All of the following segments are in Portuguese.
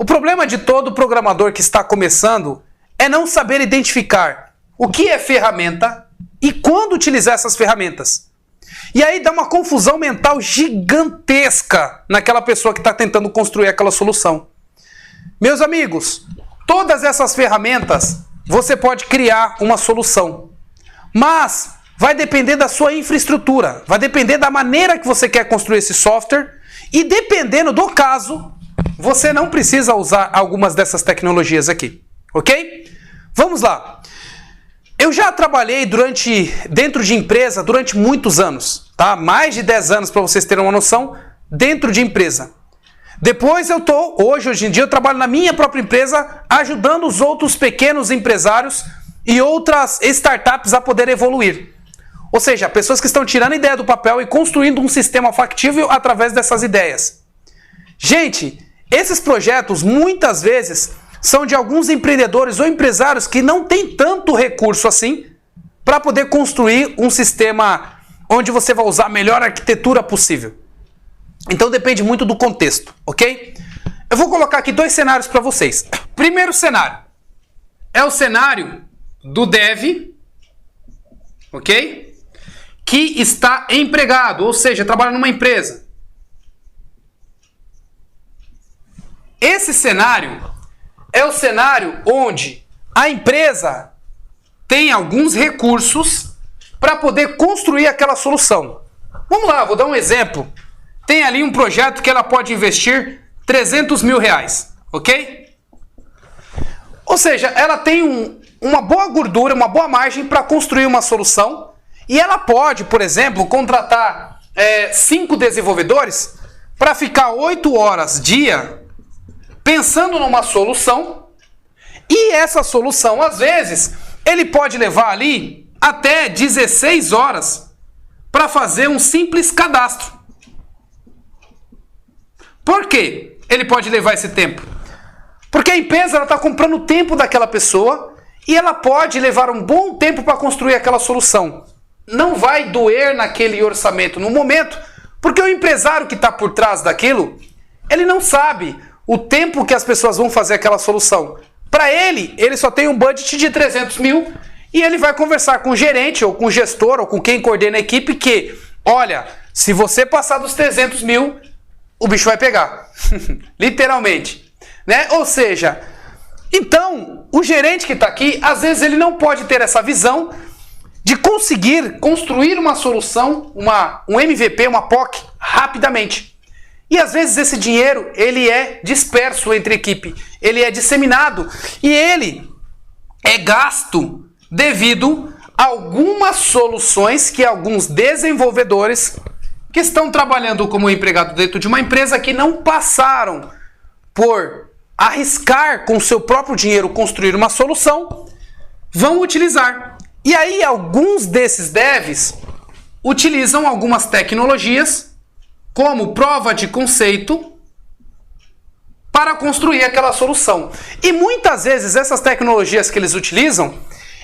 O problema de todo programador que está começando é não saber identificar o que é ferramenta e quando utilizar essas ferramentas. E aí dá uma confusão mental gigantesca naquela pessoa que está tentando construir aquela solução. Meus amigos, todas essas ferramentas você pode criar uma solução, mas vai depender da sua infraestrutura, vai depender da maneira que você quer construir esse software e dependendo do caso, você não precisa usar algumas dessas tecnologias aqui, ok? Vamos lá. Eu já trabalhei dentro de empresa durante muitos anos, tá? Mais de 10 anos para vocês terem uma noção, dentro de empresa. Depois hoje em dia eu trabalho na minha própria empresa, ajudando os outros pequenos empresários e outras startups a poder evoluir. Ou seja, pessoas que estão tirando a ideia do papel e construindo um sistema factível através dessas ideias. Gente, esses projetos muitas vezes são de alguns empreendedores ou empresários que não têm tanto recurso assim para poder construir um sistema onde você vai usar a melhor arquitetura possível. Então depende muito do contexto, ok? Eu vou colocar aqui dois cenários para vocês. Primeiro cenário é o cenário do dev, ok? Que está empregado, ou seja, trabalha numa empresa. Esse cenário é o cenário onde a empresa tem alguns recursos para poder construir aquela solução. Vamos lá, vou dar um exemplo. Tem ali um projeto que ela pode investir 300 mil reais, ok? Ou seja, ela tem uma boa gordura, uma boa margem para construir uma solução e ela pode, por exemplo, contratar 5 desenvolvedores para ficar 8 horas dia pensando numa solução, e essa solução, às vezes, ele pode levar ali até 16 horas para fazer um simples cadastro. Por quê ele pode levar esse tempo? Porque a empresa está comprando o tempo daquela pessoa e ela pode levar um bom tempo para construir aquela solução. Não vai doer naquele orçamento no momento, porque o empresário que está por trás daquilo, ele não sabe o tempo que as pessoas vão fazer aquela solução. Para ele só tem um budget de 300 mil e ele vai conversar com o gerente ou com o gestor ou com quem coordena a equipe que, olha, se você passar dos 300 mil, o bicho vai pegar. Literalmente. Né? Ou seja, então, o gerente que está aqui, às vezes ele não pode ter essa visão de conseguir construir uma solução, um MVP, uma POC, rapidamente. E às vezes esse dinheiro, ele é disperso entre a equipe, ele é disseminado e ele é gasto devido a algumas soluções que alguns desenvolvedores que estão trabalhando como empregado dentro de uma empresa que não passaram por arriscar com o seu próprio dinheiro construir uma solução, vão utilizar. E aí alguns desses devs utilizam algumas tecnologias como prova de conceito para construir aquela solução. E muitas vezes essas tecnologias que eles utilizam,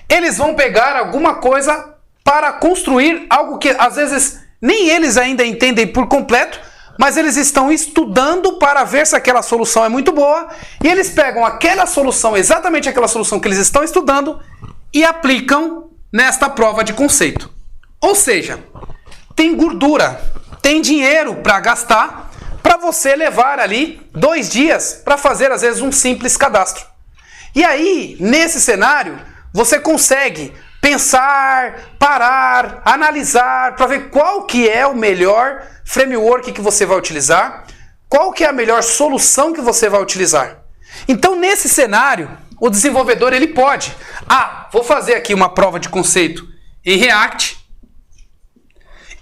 eles vão pegar alguma coisa para construir algo que às vezes nem eles ainda entendem por completo, mas eles estão estudando para ver se aquela solução é muito boa, e eles pegam aquela solução, exatamente aquela solução que eles estão estudando, e aplicam nesta prova de conceito. Ou seja, tem gordura, tem dinheiro para gastar, para você levar ali 2 dias para fazer às vezes um simples cadastro. E aí, nesse cenário, você consegue pensar, parar, analisar, para ver qual que é o melhor framework que você vai utilizar, qual que é a melhor solução que você vai utilizar. Então, nesse cenário, o desenvolvedor ele pode, vou fazer aqui uma prova de conceito em React.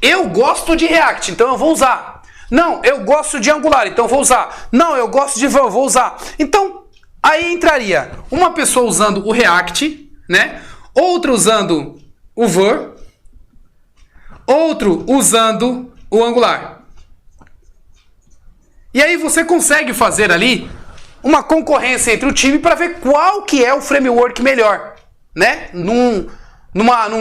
Eu gosto de React, então eu vou usar. Não, eu gosto de Angular, então eu vou usar. Não, eu gosto de Vue, eu vou usar. Então, aí entraria uma pessoa usando o React, né? Outra usando o Vue, outro usando o Angular. E aí você consegue fazer ali uma concorrência entre o time para ver qual que é o framework melhor, né? Num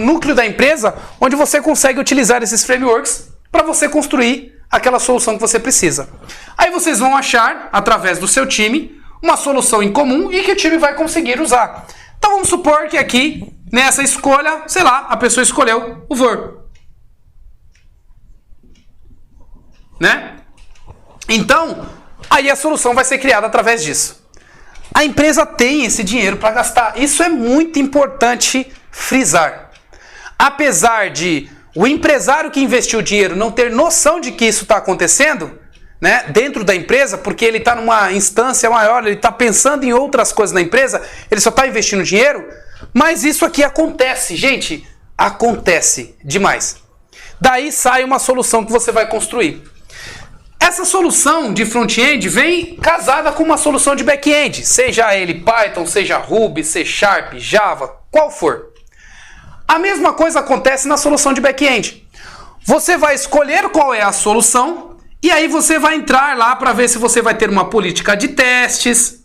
núcleo da empresa, onde você consegue utilizar esses frameworks para você construir aquela solução que você precisa. Aí vocês vão achar, através do seu time, uma solução em comum e que o time vai conseguir usar. Então vamos supor que aqui, nessa escolha, sei lá, a pessoa escolheu o Word. Né? Então, aí a solução vai ser criada através disso. A empresa tem esse dinheiro para gastar. Isso é muito importante frisar. Apesar de o empresário que investiu o dinheiro não ter noção de que isso está acontecendo, né, dentro da empresa, porque ele está numa instância maior, ele está pensando em outras coisas na empresa, ele só está investindo dinheiro, mas isso aqui acontece, gente, acontece demais. Daí sai uma solução que você vai construir. Essa solução de front-end vem casada com uma solução de back-end, seja ele Python, seja Ruby, C#, Java, qual for. A mesma coisa acontece na solução de back-end. Você vai escolher qual é a solução e aí você vai entrar lá para ver se você vai ter uma política de testes.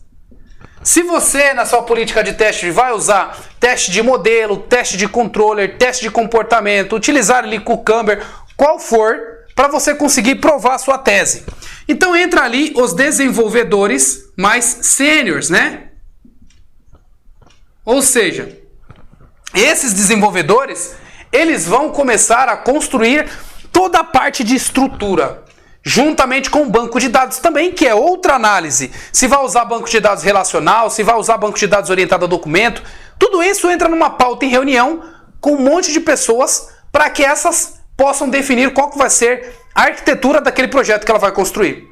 Se você, na sua política de teste, vai usar teste de modelo, teste de controller, teste de comportamento, utilizar ali Cucumber, qual for, para você conseguir provar a sua tese. Então entra ali os desenvolvedores mais sêniores, né? Ou seja, esses desenvolvedores, eles vão começar a construir toda a parte de estrutura, juntamente com o banco de dados também, que é outra análise. Se vai usar banco de dados relacional, se vai usar banco de dados orientado a documento, tudo isso entra numa pauta em reunião com um monte de pessoas para que essas possam definir qual que vai ser a arquitetura daquele projeto que ela vai construir.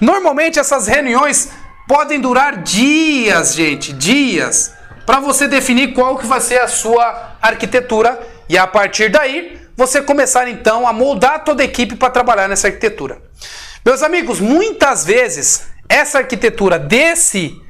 Normalmente essas reuniões podem durar dias, gente, dias, para você definir qual que vai ser a sua arquitetura e a partir daí você começar então a moldar toda a equipe para trabalhar nessa arquitetura. Meus amigos, muitas vezes essa arquitetura desse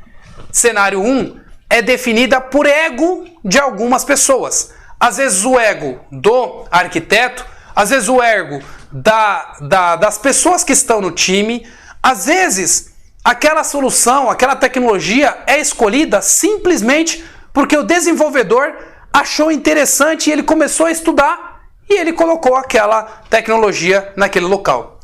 cenário 1 é definida por ego de algumas pessoas. Às vezes o ego do arquiteto, às vezes o ego das pessoas que estão no time, às vezes aquela solução, aquela tecnologia é escolhida simplesmente porque o desenvolvedor achou interessante e ele começou a estudar e ele colocou aquela tecnologia naquele local.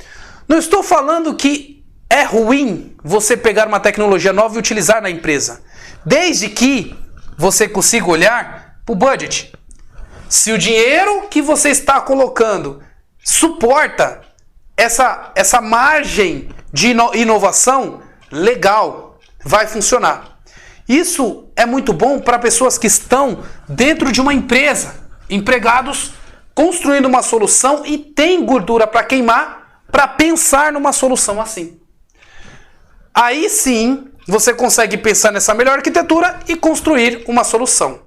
Não estou falando que é ruim você pegar uma tecnologia nova e utilizar na empresa, desde que você consiga olhar para o budget. Se o dinheiro que você está colocando suporta essa margem de inovação, legal, vai funcionar. Isso é muito bom para pessoas que estão dentro de uma empresa, empregados construindo uma solução e tem gordura para queimar para pensar numa solução assim. Aí sim, você consegue pensar nessa melhor arquitetura e construir uma solução.